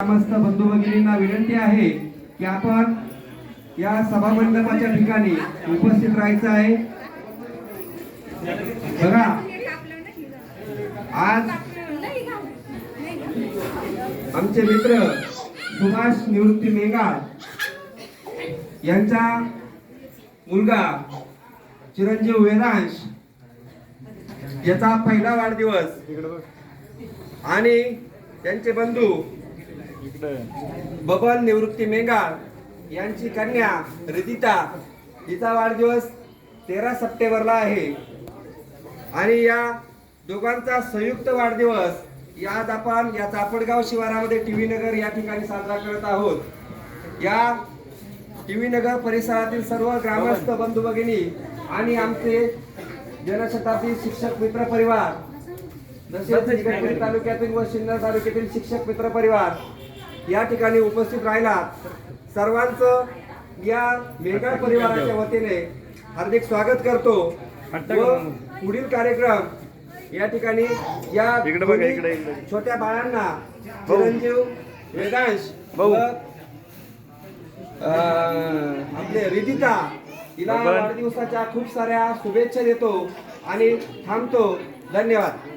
ग्रामस्थ बंधू भगिनींना विनंती आहे की आपण या सभा मंडपाच्या ठिकाणी उपस्थित राहायचं आहे। बघा, आज आमचे मित्र सुभाष निवृत्ती मेंगाळ यांचा मुलगा चिरंजीव वेदांश याचा पहिला वाढदिवस आणि त्यांचे बंधू बबन निवृत्ती मेंगाळ यांची कन्या रिदिता हिचा वाढदिवस 13 सप्टेंबरला आहे आणि या दोघांचा संयुक्त वाढदिवस आज आपण या चापडगाव शिवारामध्ये टीव्ही नगर या ठिकाणी साजरा करत आहोत। या टीव्ही नगर परिसरातील सर्व ग्रामस्थ बंधू भगिनी आणि आमचे जनशताब्दी शिक्षक मित्र परिवार तसेच इगतपुरी तालुक्यातील व सिन्नर तालुक्यातील शिक्षक मित्र परिवार या ठिकाणी उपस्थित राहिला सर्वांचं या मेंगाळ परिवाराच्या वतीने हार्दिक स्वागत करतो व पुढील कार्यक्रम या ठिकाणी या छोट्या बाळांना चिरंजीव वेदांश व आपले रिदिता हिला वाढदिवसाच्या खूप साऱ्या शुभेच्छा देतो आणि थांबतो। धन्यवाद।